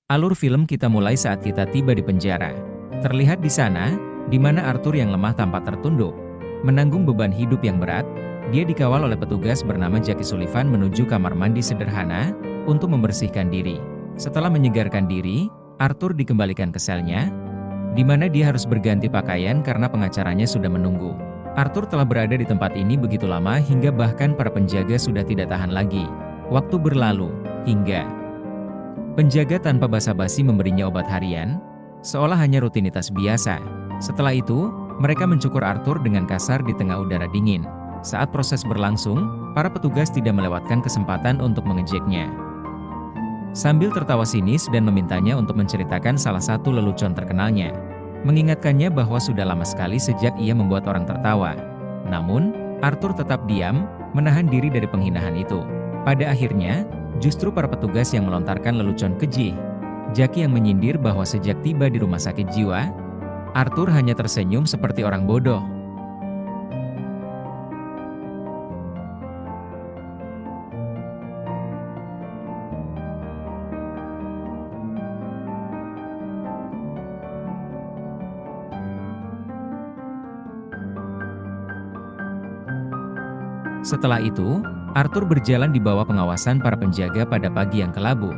Alur film kita mulai saat kita tiba di penjara. Terlihat di sana, di mana Arthur yang lemah tampak tertunduk, menanggung beban hidup yang berat. Dia dikawal oleh petugas bernama Jackie Sullivan menuju kamar mandi sederhana untuk membersihkan diri. Setelah menyegarkan diri, Arthur dikembalikan ke selnya, di mana dia harus berganti pakaian karena pengacaranya sudah menunggu. Arthur telah berada di tempat ini begitu lama hingga bahkan para penjaga sudah tidak tahan lagi. Waktu berlalu, hingga penjaga tanpa basa-basi memberinya obat harian, seolah hanya rutinitas biasa. Setelah itu, mereka mencukur Arthur dengan kasar di tengah udara dingin. Saat proses berlangsung, para petugas tidak melewatkan kesempatan untuk mengejeknya. Sambil tertawa sinis dan memintanya untuk menceritakan salah satu lelucon terkenalnya. Mengingatkannya bahwa sudah lama sekali sejak ia membuat orang tertawa. Namun, Arthur tetap diam, menahan diri dari penghinaan itu. Pada akhirnya, justru para petugas yang melontarkan lelucon keji. Jackie yang menyindir bahwa sejak tiba di rumah sakit jiwa, Arthur hanya tersenyum seperti orang bodoh. Setelah itu, Arthur berjalan di bawah pengawasan para penjaga pada pagi yang kelabu,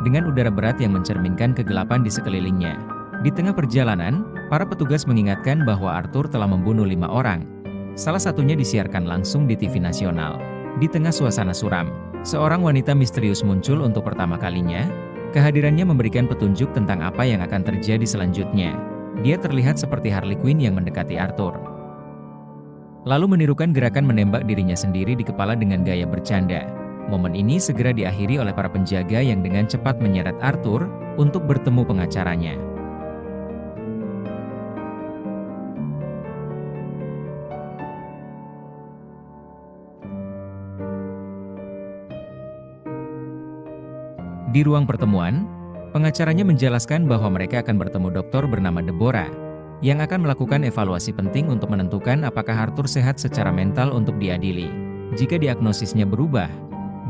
dengan udara berat yang mencerminkan kegelapan di sekelilingnya. Di tengah perjalanan, para petugas mengingatkan bahwa Arthur telah membunuh 5 orang. Salah satunya disiarkan langsung di TV nasional. Di tengah suasana suram, seorang wanita misterius muncul untuk pertama kalinya. Kehadirannya memberikan petunjuk tentang apa yang akan terjadi selanjutnya. Dia terlihat seperti Harley Quinn yang mendekati Arthur, lalu menirukan gerakan menembak dirinya sendiri di kepala dengan gaya bercanda. Momen ini segera diakhiri oleh para penjaga yang dengan cepat menyeret Arthur untuk bertemu pengacaranya. Di ruang pertemuan, pengacaranya menjelaskan bahwa mereka akan bertemu dokter bernama Deborah, yang akan melakukan evaluasi penting untuk menentukan apakah Arthur sehat secara mental untuk diadili. Jika diagnosisnya berubah,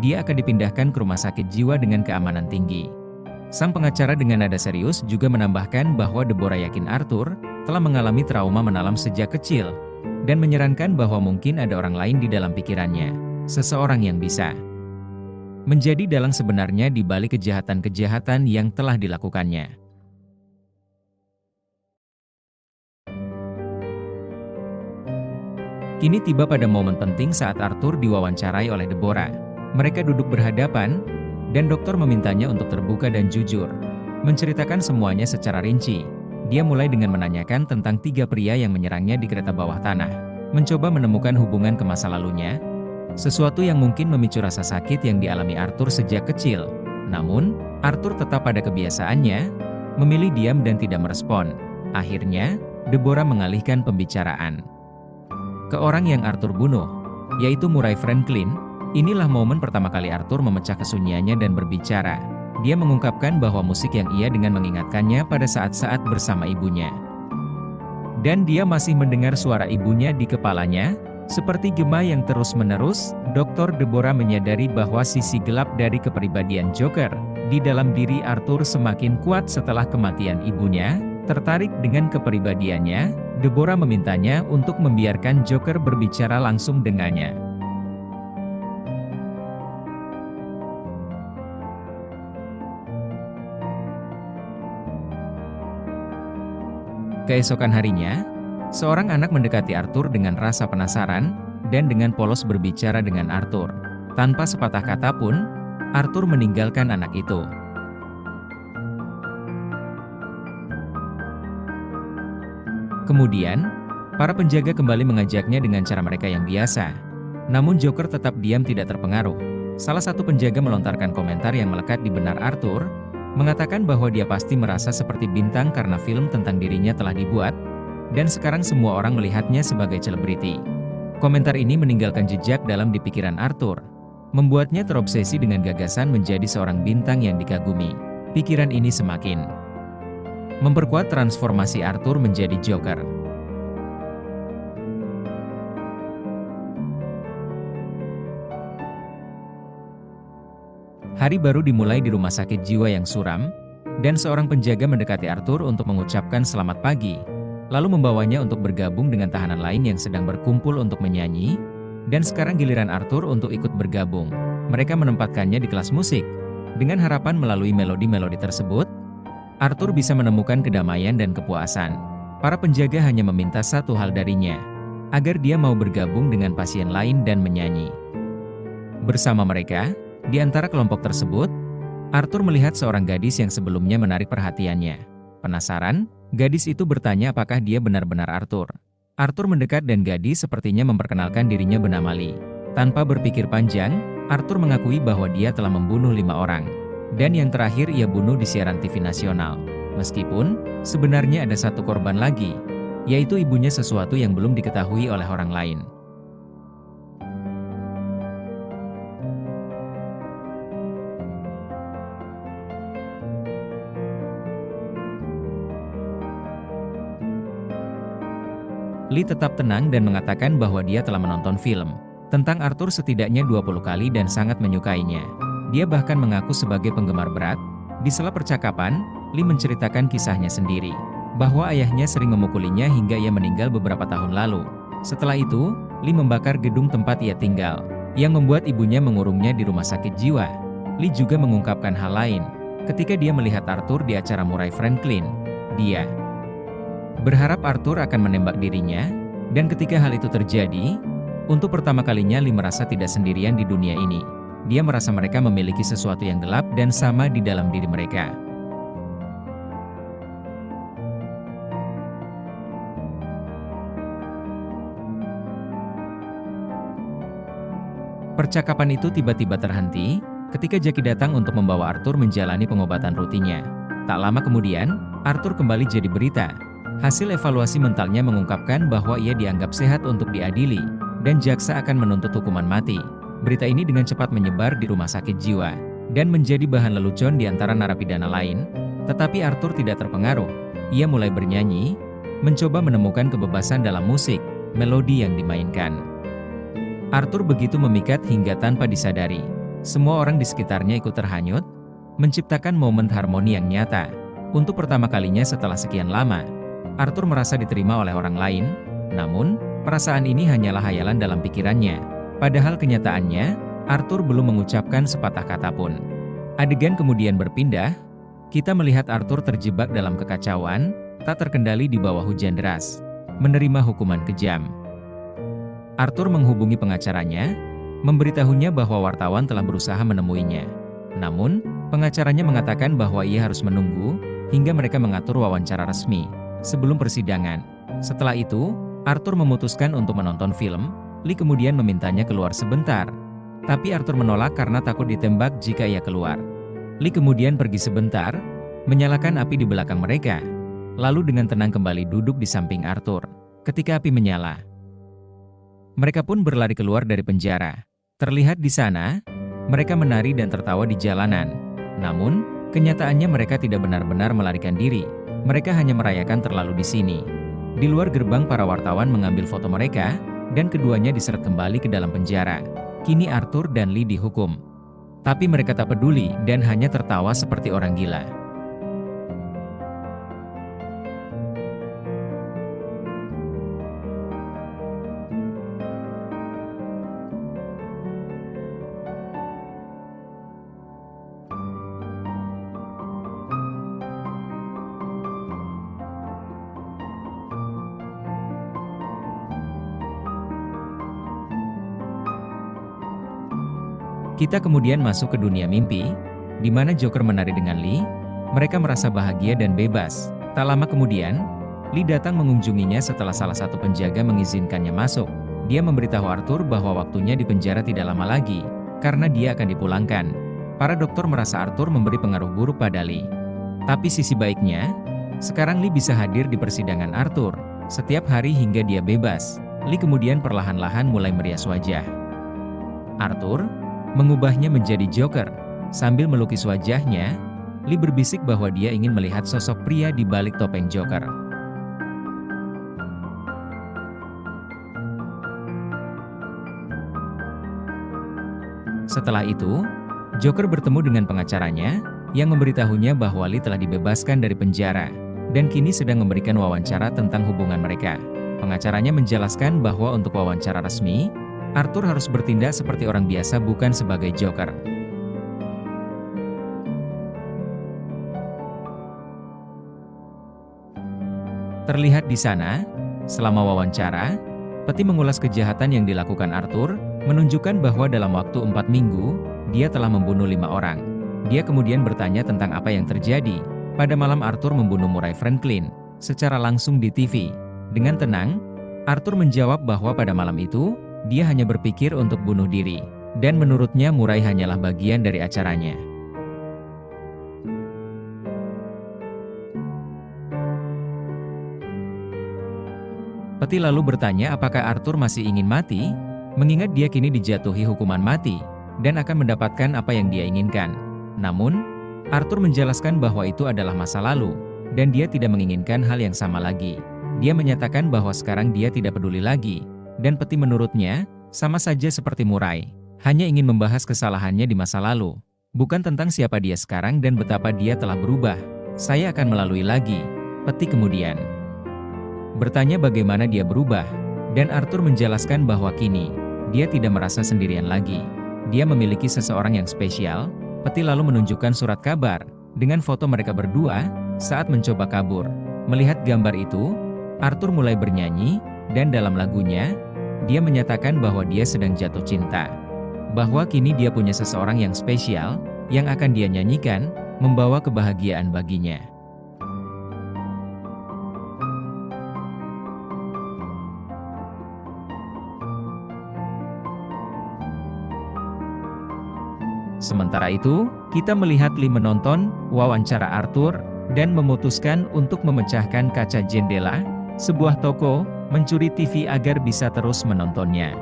dia akan dipindahkan ke rumah sakit jiwa dengan keamanan tinggi. Sang pengacara dengan nada serius juga menambahkan bahwa Deborah yakin Arthur telah mengalami trauma mendalam sejak kecil, dan menyarankan bahwa mungkin ada orang lain di dalam pikirannya, seseorang yang bisa menjadi dalang sebenarnya di balik kejahatan-kejahatan yang telah dilakukannya. Kini tiba pada momen penting saat Arthur diwawancarai oleh Deborah. Mereka duduk berhadapan, dan dokter memintanya untuk terbuka dan jujur, menceritakan semuanya secara rinci. Dia mulai dengan menanyakan tentang 3 pria yang menyerangnya di kereta bawah tanah, mencoba menemukan hubungan ke masa lalunya, sesuatu yang mungkin memicu rasa sakit yang dialami Arthur sejak kecil. Namun, Arthur tetap pada kebiasaannya, memilih diam dan tidak merespon. Akhirnya, Deborah mengalihkan pembicaraan ke orang yang Arthur bunuh, yaitu Murray Franklin. Inilah momen pertama kali Arthur memecah kesunyiannya dan berbicara. Dia mengungkapkan bahwa musik yang ia dengan mengingatkannya pada saat-saat bersama ibunya. Dan dia masih mendengar suara ibunya di kepalanya, seperti gema yang terus-menerus. Dr. Deborah menyadari bahwa sisi gelap dari kepribadian Joker di dalam diri Arthur semakin kuat setelah kematian ibunya. Tertarik dengan kepribadiannya, Deborah memintanya untuk membiarkan Joker berbicara langsung dengannya. Keesokan harinya, seorang anak mendekati Arthur dengan rasa penasaran, dan dengan polos berbicara dengan Arthur. Tanpa sepatah kata pun, Arthur meninggalkan anak itu. Kemudian, para penjaga kembali mengajaknya dengan cara mereka yang biasa. Namun Joker tetap diam, tidak terpengaruh. Salah satu penjaga melontarkan komentar yang melekat di benak Arthur, mengatakan bahwa dia pasti merasa seperti bintang karena film tentang dirinya telah dibuat, dan sekarang semua orang melihatnya sebagai selebriti. Komentar ini meninggalkan jejak dalam di pikiran Arthur, membuatnya terobsesi dengan gagasan menjadi seorang bintang yang dikagumi. Pikiran ini semakin memperkuat transformasi Arthur menjadi Joker. Hari baru dimulai di rumah sakit jiwa yang suram, Dan seorang penjaga mendekati Arthur untuk mengucapkan selamat pagi, lalu membawanya untuk bergabung dengan tahanan lain yang sedang berkumpul untuk menyanyi. Dan sekarang giliran Arthur untuk ikut bergabung. Mereka menempatkannya di kelas musik. Dengan harapan melalui melodi-melodi tersebut, Arthur bisa menemukan kedamaian dan kepuasan. Para penjaga hanya meminta satu hal darinya, agar dia mau bergabung dengan pasien lain dan menyanyi bersama mereka. Di antara kelompok tersebut, Arthur melihat seorang gadis yang sebelumnya menarik perhatiannya. Penasaran, gadis itu bertanya apakah dia benar-benar Arthur. Arthur mendekat dan gadis sepertinya memperkenalkan dirinya bernama Lee. Tanpa berpikir panjang, Arthur mengakui bahwa dia telah membunuh 5 orang. Dan yang terakhir ia bunuh di siaran TV nasional. Meskipun, sebenarnya ada satu korban lagi, yaitu ibunya, sesuatu yang belum diketahui oleh orang lain. Lee tetap tenang dan mengatakan bahwa dia telah menonton film tentang Arthur setidaknya 20 kali dan sangat menyukainya. Dia bahkan mengaku sebagai penggemar berat. Di sela percakapan, Lee menceritakan kisahnya sendiri, bahwa ayahnya sering memukulinya hingga ia meninggal beberapa tahun lalu. Setelah itu, Lee membakar gedung tempat ia tinggal, yang membuat ibunya mengurungnya di rumah sakit jiwa. Lee juga mengungkapkan hal lain. Ketika dia melihat Arthur di acara Murray Franklin, dia berharap Arthur akan menembak dirinya, dan ketika hal itu terjadi, untuk pertama kalinya Lee merasa tidak sendirian di dunia ini. Dia merasa mereka memiliki sesuatu yang gelap dan sama di dalam diri mereka. Percakapan itu tiba-tiba terhenti, ketika Jackie datang untuk membawa Arthur menjalani pengobatan rutinnya. Tak lama kemudian, Arthur kembali jadi berita. Hasil evaluasi mentalnya mengungkapkan bahwa ia dianggap sehat untuk diadili, dan jaksa akan menuntut hukuman mati. Berita ini dengan cepat menyebar di rumah sakit jiwa, dan menjadi bahan lelucon di antara narapidana lain. Tetapi Arthur tidak terpengaruh. Ia mulai bernyanyi, mencoba menemukan kebebasan dalam musik, melodi yang dimainkan. Arthur begitu memikat hingga tanpa disadari, semua orang di sekitarnya ikut terhanyut, menciptakan momen harmoni yang nyata. Untuk pertama kalinya setelah sekian lama, Arthur merasa diterima oleh orang lain, namun, perasaan ini hanyalah hayalan dalam pikirannya. Padahal kenyataannya, Arthur belum mengucapkan sepatah kata pun. Adegan kemudian berpindah, kita melihat Arthur terjebak dalam kekacauan, tak terkendali di bawah hujan deras, menerima hukuman kejam. Arthur menghubungi pengacaranya, memberitahunya bahwa wartawan telah berusaha menemuinya. Namun, pengacaranya mengatakan bahwa ia harus menunggu, hingga mereka mengatur wawancara resmi sebelum persidangan. Setelah itu, Arthur memutuskan untuk menonton film. Lee kemudian memintanya keluar sebentar. Tapi Arthur menolak karena takut ditembak jika ia keluar. Lee kemudian pergi sebentar, menyalakan api di belakang mereka. Lalu dengan tenang kembali duduk di samping Arthur. Ketika api menyala, mereka pun berlari keluar dari penjara. Terlihat di sana, mereka menari dan tertawa di jalanan. Namun, kenyataannya mereka tidak benar-benar melarikan diri. Mereka hanya merayakan terlalu di sini. Di luar gerbang para wartawan mengambil foto mereka, dan keduanya diseret kembali ke dalam penjara. Kini Arthur dan Lee dihukum. Tapi mereka tak peduli dan hanya tertawa seperti orang gila. Kita kemudian masuk ke dunia mimpi, di mana Joker menari dengan Lee. Mereka merasa bahagia dan bebas. Tak lama kemudian, Lee datang mengunjunginya setelah salah satu penjaga mengizinkannya masuk. Dia memberitahu Arthur bahwa waktunya di penjara tidak lama lagi, karena dia akan dipulangkan. Para dokter merasa Arthur memberi pengaruh buruk pada Lee. Tapi sisi baiknya, sekarang Lee bisa hadir di persidangan Arthur setiap hari hingga dia bebas. Lee kemudian perlahan-lahan mulai merias wajah Arthur, mengubahnya menjadi Joker. Sambil melukis wajahnya, Lee berbisik bahwa dia ingin melihat sosok pria di balik topeng Joker. Setelah itu, Joker bertemu dengan pengacaranya, yang memberitahunya bahwa Lee telah dibebaskan dari penjara, dan kini sedang memberikan wawancara tentang hubungan mereka. Pengacaranya menjelaskan bahwa untuk wawancara resmi, Arthur harus bertindak seperti orang biasa bukan sebagai Joker. Terlihat di sana, selama wawancara, peti mengulas kejahatan yang dilakukan Arthur, menunjukkan bahwa dalam waktu 4 minggu, dia telah membunuh 5 orang. Dia kemudian bertanya tentang apa yang terjadi. Pada malam Arthur membunuh Murray Franklin, secara langsung di TV. Dengan tenang, Arthur menjawab bahwa pada malam itu, dia hanya berpikir untuk bunuh diri. Dan menurutnya Murray hanyalah bagian dari acaranya. Peti lalu bertanya apakah Arthur masih ingin mati, mengingat dia kini dijatuhi hukuman mati, dan akan mendapatkan apa yang dia inginkan. Namun, Arthur menjelaskan bahwa itu adalah masa lalu, dan dia tidak menginginkan hal yang sama lagi. Dia menyatakan bahwa sekarang dia tidak peduli lagi, dan peti menurutnya, sama saja seperti Murray, hanya ingin membahas kesalahannya di masa lalu, bukan tentang siapa dia sekarang dan betapa dia telah berubah. Saya akan melalui lagi, peti kemudian bertanya bagaimana dia berubah, dan Arthur menjelaskan bahwa kini, dia tidak merasa sendirian lagi. Dia memiliki seseorang yang spesial. Peti lalu menunjukkan surat kabar, dengan foto mereka berdua, saat mencoba kabur. Melihat gambar itu, Arthur mulai bernyanyi, dan dalam lagunya, dia menyatakan bahwa dia sedang jatuh cinta. Bahwa kini dia punya seseorang yang spesial, yang akan dia nyanyikan, membawa kebahagiaan baginya. Sementara itu, kita melihat Lee menonton wawancara Arthur dan memutuskan untuk memecahkan kaca jendela sebuah toko, mencuri TV agar bisa terus menontonnya.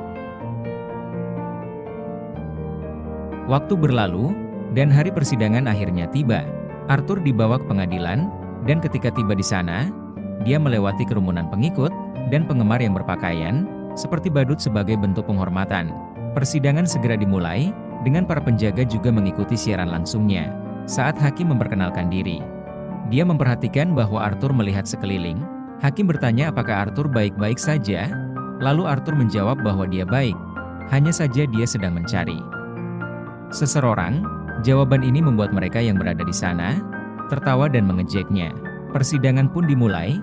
Waktu berlalu, dan hari persidangan akhirnya tiba. Arthur dibawa ke pengadilan, dan ketika tiba di sana, dia melewati kerumunan pengikut dan penggemar yang berpakaian seperti badut sebagai bentuk penghormatan. Persidangan segera dimulai, dengan para penjaga juga mengikuti siaran langsungnya. Saat hakim memperkenalkan diri, dia memperhatikan bahwa Arthur melihat sekeliling. Hakim bertanya apakah Arthur baik-baik saja, lalu Arthur menjawab bahwa dia baik, hanya saja dia sedang mencari seseorang. Jawaban ini membuat mereka yang berada di sana tertawa dan mengejeknya. Persidangan pun dimulai,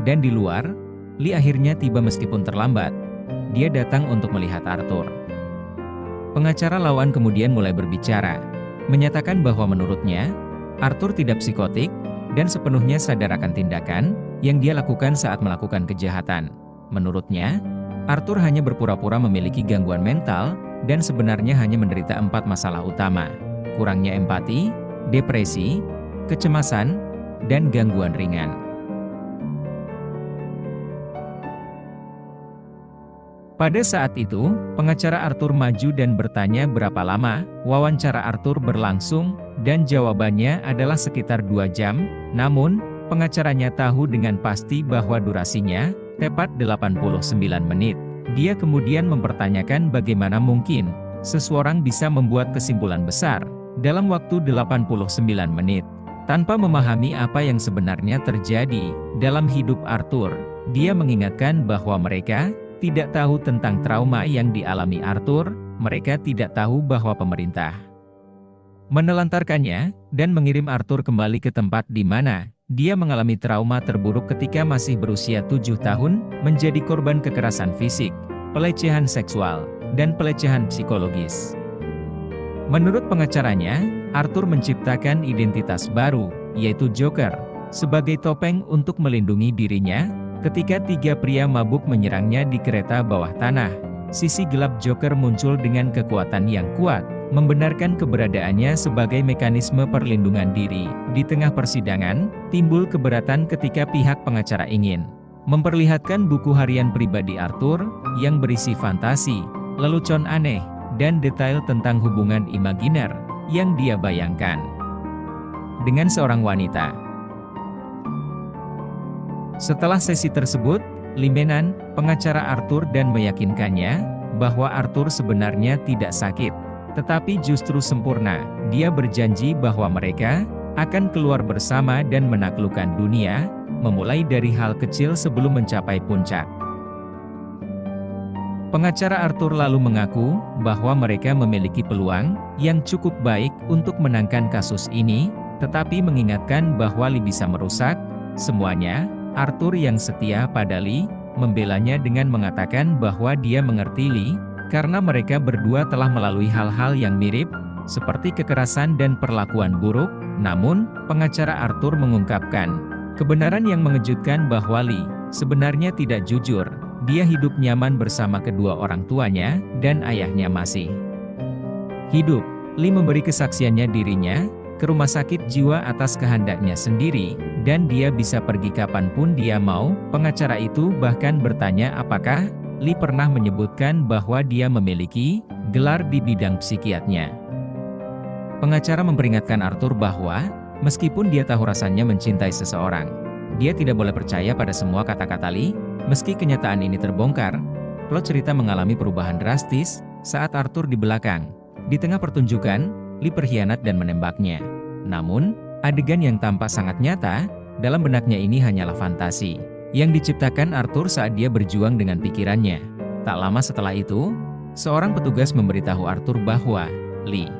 dan di luar, Lee akhirnya tiba meskipun terlambat. Dia datang untuk melihat Arthur. Pengacara lawan kemudian mulai berbicara, menyatakan bahwa menurutnya, Arthur tidak psikotik, dan sepenuhnya sadar akan tindakan yang dia lakukan saat melakukan kejahatan. Menurutnya, Arthur hanya berpura-pura memiliki gangguan mental, dan sebenarnya hanya menderita 4 masalah utama: kurangnya empati, depresi, kecemasan, dan gangguan ringan. Pada saat itu, pengacara Arthur maju dan bertanya berapa lama wawancara Arthur berlangsung, dan jawabannya adalah sekitar 2 jam, namun, pengacaranya tahu dengan pasti bahwa durasinya tepat 89 menit. Dia kemudian mempertanyakan bagaimana mungkin seseorang bisa membuat kesimpulan besar dalam waktu 89 menit. Tanpa memahami apa yang sebenarnya terjadi dalam hidup Arthur, dia mengingatkan bahwa mereka tidak tahu tentang trauma yang dialami Arthur. Mereka tidak tahu bahwa pemerintah menelantarkannya dan mengirim Arthur kembali ke tempat di mana dia mengalami trauma terburuk ketika masih berusia 7 tahun, menjadi korban kekerasan fisik, pelecehan seksual, dan pelecehan psikologis. Menurut pengacaranya, Arthur menciptakan identitas baru, yaitu Joker, sebagai topeng untuk melindungi dirinya ketika 3 pria mabuk menyerangnya di kereta bawah tanah. Sisi gelap Joker muncul dengan kekuatan yang kuat, membenarkan keberadaannya sebagai mekanisme perlindungan diri. Di tengah persidangan, timbul keberatan ketika pihak pengacara ingin memperlihatkan buku harian pribadi Arthur, yang berisi fantasi, lelucon aneh, dan detail tentang hubungan imajiner yang dia bayangkan dengan seorang wanita. Setelah sesi tersebut, Lee Menon, pengacara Arthur, dan meyakinkannya bahwa Arthur sebenarnya tidak sakit, tetapi justru sempurna. Dia berjanji bahwa mereka akan keluar bersama dan menaklukkan dunia, memulai dari hal kecil sebelum mencapai puncak. Pengacara Arthur lalu mengaku bahwa mereka memiliki peluang yang cukup baik untuk menangkan kasus ini, tetapi mengingatkan bahwa Lee bisa merusak semuanya. Arthur yang setia pada Lee, membelanya dengan mengatakan bahwa dia mengerti Lee, karena mereka berdua telah melalui hal-hal yang mirip, seperti kekerasan dan perlakuan buruk. Namun, pengacara Arthur mengungkapkan kebenaran yang mengejutkan bahwa Lee sebenarnya tidak jujur. Dia hidup nyaman bersama kedua orang tuanya, dan ayahnya masih hidup. Lee memberi kesaksiannya dirinya ke rumah sakit jiwa atas kehendaknya sendiri, dan dia bisa pergi kapanpun dia mau. Pengacara itu bahkan bertanya apakah Lee pernah menyebutkan bahwa dia memiliki gelar di bidang psikiaternya. Pengacara memperingatkan Arthur bahwa, meskipun dia tahu rasanya mencintai seseorang, dia tidak boleh percaya pada semua kata-kata Lee. Meski kenyataan ini terbongkar, plot cerita mengalami perubahan drastis saat Arthur di belakang. Di tengah pertunjukan, Lee berkhianat dan menembaknya. Namun, adegan yang tampak sangat nyata, dalam benaknya ini hanyalah fantasi yang diciptakan Arthur saat dia berjuang dengan pikirannya. Tak lama setelah itu, seorang petugas memberitahu Arthur bahwa Lee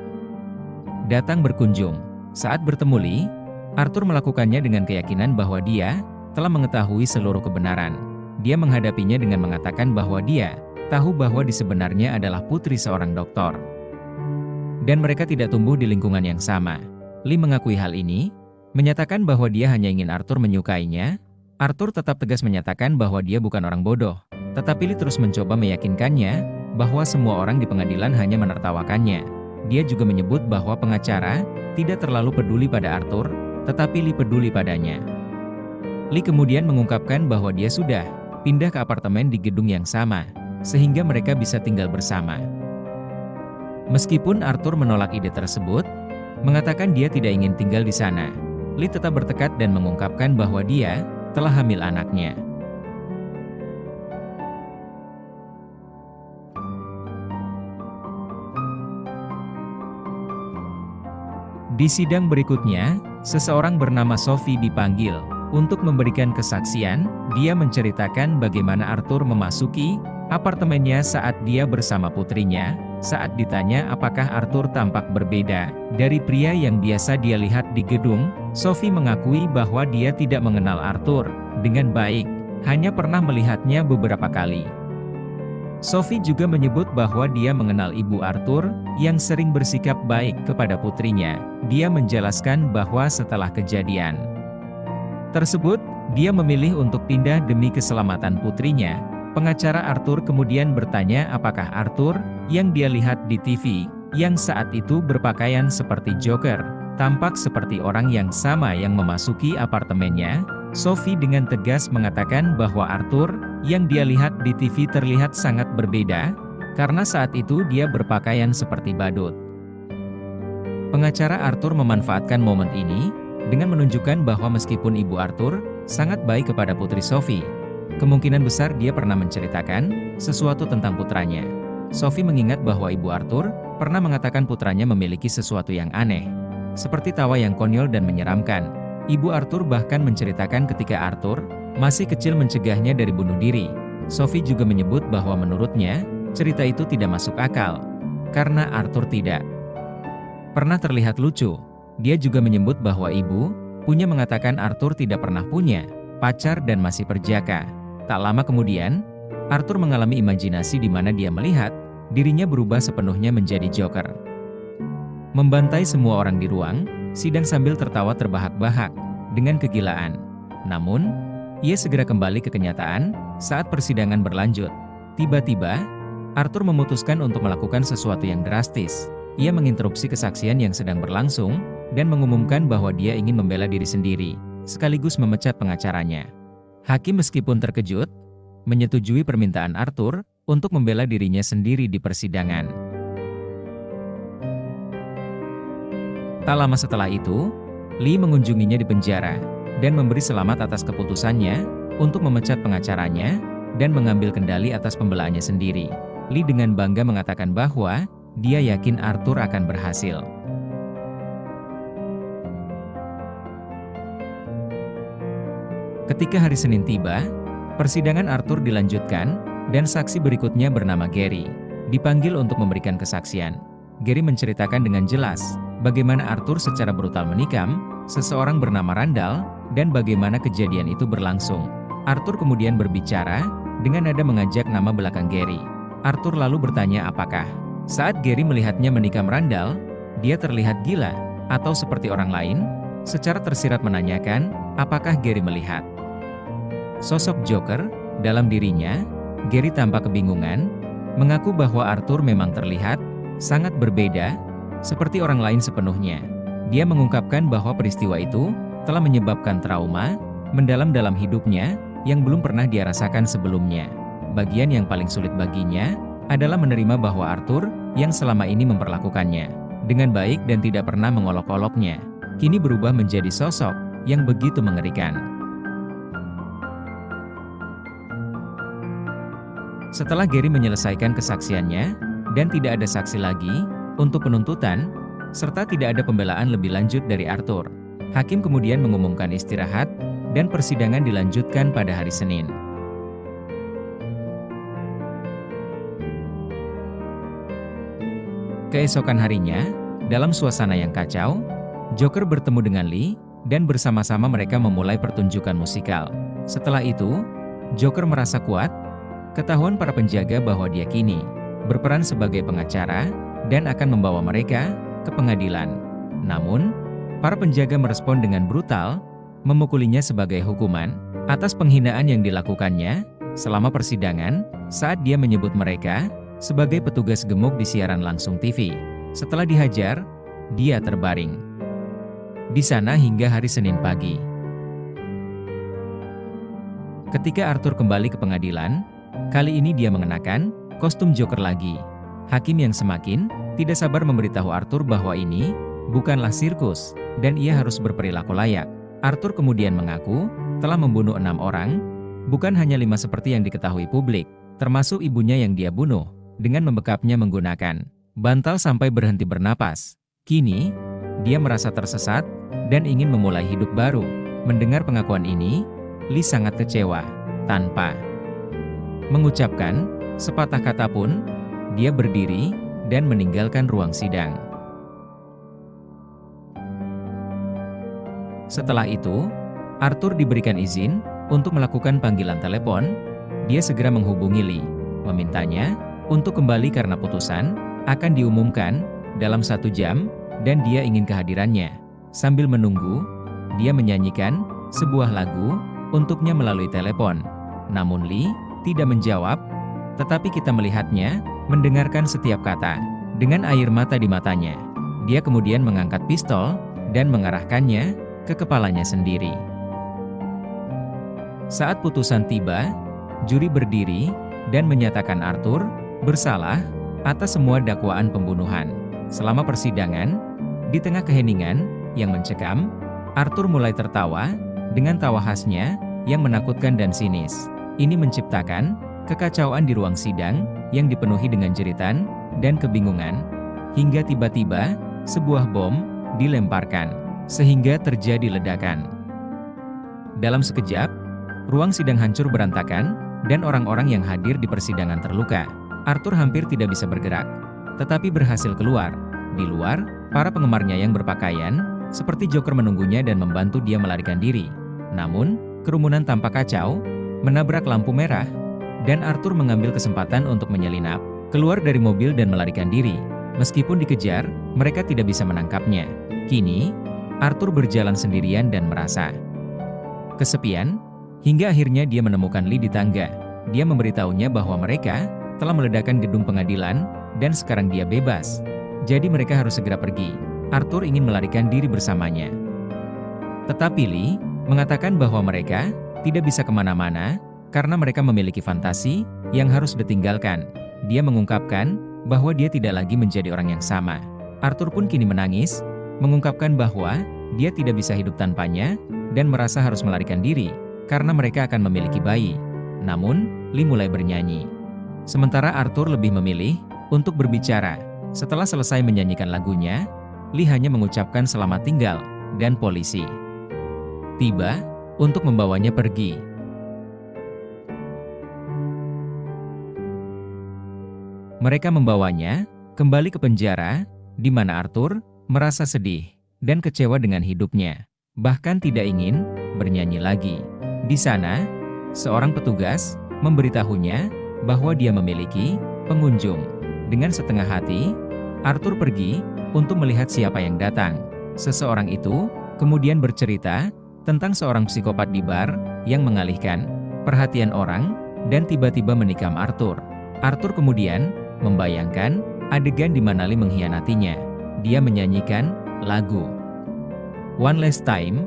datang berkunjung. Saat bertemu Lee, Arthur melakukannya dengan keyakinan bahwa dia telah mengetahui seluruh kebenaran. Dia menghadapinya dengan mengatakan bahwa dia tahu bahwa dia sebenarnya adalah putri seorang dokter. Dan mereka tidak tumbuh di lingkungan yang sama. Lee mengakui hal ini, menyatakan bahwa dia hanya ingin Arthur menyukainya. Arthur tetap tegas menyatakan bahwa dia bukan orang bodoh. Tetapi Lee terus mencoba meyakinkannya bahwa semua orang di pengadilan hanya menertawakannya. Dia juga menyebut bahwa pengacara tidak terlalu peduli pada Arthur, tetapi Lee peduli padanya. Lee kemudian mengungkapkan bahwa dia sudah pindah ke apartemen di gedung yang sama, sehingga mereka bisa tinggal bersama. Meskipun Arthur menolak ide tersebut, mengatakan dia tidak ingin tinggal di sana, Lee tetap bertekad dan mengungkapkan bahwa dia telah hamil anaknya. Di sidang berikutnya, seseorang bernama Sophie dipanggil untuk memberikan kesaksian. Dia menceritakan bagaimana Arthur memasuki apartemennya saat dia bersama putrinya. Saat ditanya apakah Arthur tampak berbeda dari pria yang biasa dia lihat di gedung, Sophie mengakui bahwa dia tidak mengenal Arthur dengan baik, hanya pernah melihatnya beberapa kali. Sophie juga menyebut bahwa dia mengenal ibu Arthur yang sering bersikap baik kepada putrinya. Dia menjelaskan bahwa setelah kejadian tersebut, dia memilih untuk pindah demi keselamatan putrinya. Pengacara Arthur kemudian bertanya apakah Arthur yang dia lihat di TV, yang saat itu berpakaian seperti Joker, tampak seperti orang yang sama yang memasuki apartemennya. Sophie dengan tegas mengatakan bahwa Arthur yang dia lihat di TV terlihat sangat berbeda, karena saat itu dia berpakaian seperti badut. Pengacara Arthur memanfaatkan momen ini dengan menunjukkan bahwa meskipun ibu Arthur sangat baik kepada putri Sophie, kemungkinan besar dia pernah menceritakan sesuatu tentang putranya. Sophie mengingat bahwa ibu Arthur pernah mengatakan putranya memiliki sesuatu yang aneh, seperti tawa yang konyol dan menyeramkan. Ibu Arthur bahkan menceritakan ketika Arthur masih kecil mencegahnya dari bunuh diri. Sophie juga menyebut bahwa menurutnya, cerita itu tidak masuk akal, karena Arthur tidak pernah terlihat lucu. Dia juga menyebut bahwa ibu punya mengatakan Arthur tidak pernah punya pacar dan masih perjaka. Tak lama kemudian, Arthur mengalami imajinasi di mana dia melihat dirinya berubah sepenuhnya menjadi Joker, membantai semua orang di ruang sidang sambil tertawa terbahak-bahak dengan kegilaan. Namun, ia segera kembali ke kenyataan saat persidangan berlanjut. Tiba-tiba, Arthur memutuskan untuk melakukan sesuatu yang drastis. Ia menginterupsi kesaksian yang sedang berlangsung dan mengumumkan bahwa dia ingin membela diri sendiri, sekaligus memecat pengacaranya. Hakim meskipun terkejut, menyetujui permintaan Arthur untuk membela dirinya sendiri di persidangan. Tak lama setelah itu, Lee mengunjunginya di penjara dan memberi selamat atas keputusannya untuk memecat pengacaranya dan mengambil kendali atas pembelaannya sendiri. Lee dengan bangga mengatakan bahwa dia yakin Arthur akan berhasil. Ketika hari Senin tiba, persidangan Arthur dilanjutkan, dan saksi berikutnya bernama Gary dipanggil untuk memberikan kesaksian. Gary menceritakan dengan jelas bagaimana Arthur secara brutal menikam seseorang bernama Randall dan bagaimana kejadian itu berlangsung. Arthur kemudian berbicara dengan nada mengajak nama belakang Gary. Arthur lalu bertanya apakah saat Gary melihatnya menikam Randall, dia terlihat gila atau seperti orang lain. Secara tersirat menanyakan apakah Gary melihat sosok Joker dalam dirinya. Gary tampak kebingungan, mengaku bahwa Arthur memang terlihat sangat berbeda, seperti orang lain sepenuhnya. Dia mengungkapkan bahwa peristiwa itu telah menyebabkan trauma mendalam dalam hidupnya yang belum pernah dia rasakan sebelumnya. Bagian yang paling sulit baginya adalah menerima bahwa Arthur yang selama ini memperlakukannya dengan baik dan tidak pernah mengolok-oloknya, kini berubah menjadi sosok yang begitu mengerikan. Setelah Gary menyelesaikan kesaksiannya, dan tidak ada saksi lagi untuk penuntutan, serta tidak ada pembelaan lebih lanjut dari Arthur, hakim kemudian mengumumkan istirahat, dan persidangan dilanjutkan pada hari Senin. Keesokan harinya, dalam suasana yang kacau, Joker bertemu dengan Lee, dan bersama-sama mereka memulai pertunjukan musikal. Setelah itu, Joker merasa kuat, ketahuan para penjaga bahwa dia kini berperan sebagai pengacara dan akan membawa mereka ke pengadilan. Namun, para penjaga merespon dengan brutal, memukulinya sebagai hukuman atas penghinaan yang dilakukannya selama persidangan saat dia menyebut mereka sebagai petugas gemuk di siaran langsung TV. Setelah dihajar, dia terbaring di sana hingga hari Senin pagi. Ketika Arthur kembali ke pengadilan, kali ini dia mengenakan kostum Joker lagi. Hakim yang semakin tidak sabar memberitahu Arthur bahwa ini bukanlah sirkus, dan ia harus berperilaku layak. Arthur kemudian mengaku telah membunuh 6 orang, bukan hanya 5 seperti yang diketahui publik, termasuk ibunya yang dia bunuh, dengan membekapnya menggunakan bantal sampai berhenti bernapas. Kini, dia merasa tersesat dan ingin memulai hidup baru. Mendengar pengakuan ini, Lee sangat kecewa. Tanpa mengucapkan sepatah kata pun, dia berdiri dan meninggalkan ruang sidang. Setelah itu, Arthur diberikan izin untuk melakukan panggilan telepon. Dia segera menghubungi Lee, memintanya untuk kembali karena putusan akan diumumkan dalam 1 jam dan dia ingin kehadirannya. Sambil menunggu, dia menyanyikan sebuah lagu untuknya melalui telepon. Namun Lee tidak menjawab, tetapi kita melihatnya mendengarkan setiap kata dengan air mata di matanya. Dia kemudian mengangkat pistol dan mengarahkannya ke kepalanya sendiri. Saat putusan tiba, juri berdiri dan menyatakan Arthur bersalah atas semua dakwaan pembunuhan. Selama persidangan, di tengah keheningan yang mencekam, Arthur mulai tertawa dengan tawa khasnya yang menakutkan dan sinis. Ini menciptakan kekacauan di ruang sidang yang dipenuhi dengan jeritan dan kebingungan, hingga tiba-tiba sebuah bom dilemparkan, sehingga terjadi ledakan. Dalam sekejap, ruang sidang hancur berantakan, dan orang-orang yang hadir di persidangan terluka. Arthur hampir tidak bisa bergerak, tetapi berhasil keluar. Di luar, para penggemarnya yang berpakaian seperti Joker menunggunya dan membantu dia melarikan diri. Namun, kerumunan tampak kacau, menabrak lampu merah, dan Arthur mengambil kesempatan untuk menyelinap keluar dari mobil dan melarikan diri. Meskipun dikejar, mereka tidak bisa menangkapnya. Kini, Arthur berjalan sendirian dan merasa kesepian, hingga akhirnya dia menemukan Lee di tangga. Dia memberitahunya bahwa mereka telah meledakkan gedung pengadilan, dan sekarang dia bebas. Jadi mereka harus segera pergi. Arthur ingin melarikan diri bersamanya. Tetapi Lee mengatakan bahwa mereka tidak bisa kemana-mana, karena mereka memiliki fantasi yang harus ditinggalkan. Dia mengungkapkan bahwa dia tidak lagi menjadi orang yang sama. Arthur pun kini menangis, mengungkapkan bahwa dia tidak bisa hidup tanpanya, dan merasa harus melarikan diri, karena mereka akan memiliki bayi. Namun, Lee mulai bernyanyi. Sementara Arthur lebih memilih untuk berbicara. Setelah selesai menyanyikan lagunya, Lee hanya mengucapkan selamat tinggal, dan polisi tiba untuk membawanya pergi. Mereka membawanya kembali ke penjara, di mana Arthur merasa sedih dan kecewa dengan hidupnya, bahkan tidak ingin bernyanyi lagi. Di sana, seorang petugas memberitahunya bahwa dia memiliki pengunjung. Dengan setengah hati, Arthur pergi untuk melihat siapa yang datang. Seseorang itu kemudian bercerita tentang seorang psikopat di bar yang mengalihkan perhatian orang dan tiba-tiba menikam Arthur. Arthur kemudian membayangkan adegan di mana Lee mengkhianatinya. Dia menyanyikan lagu One Last Time,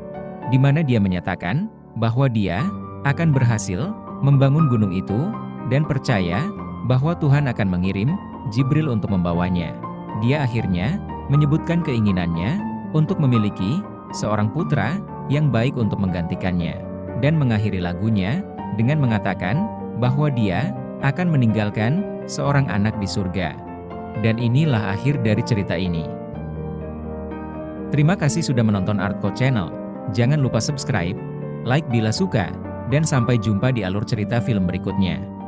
di mana dia menyatakan bahwa dia akan berhasil membangun gunung itu dan percaya bahwa Tuhan akan mengirim Jibril untuk membawanya. Dia akhirnya menyebutkan keinginannya untuk memiliki seorang putra yang baik untuk menggantikannya, dan mengakhiri lagunya dengan mengatakan bahwa dia akan meninggalkan seorang anak di surga. Dan inilah akhir dari cerita ini. Terima kasih sudah menonton Artco Channel. Jangan lupa subscribe, like bila suka, dan sampai jumpa di alur cerita film berikutnya.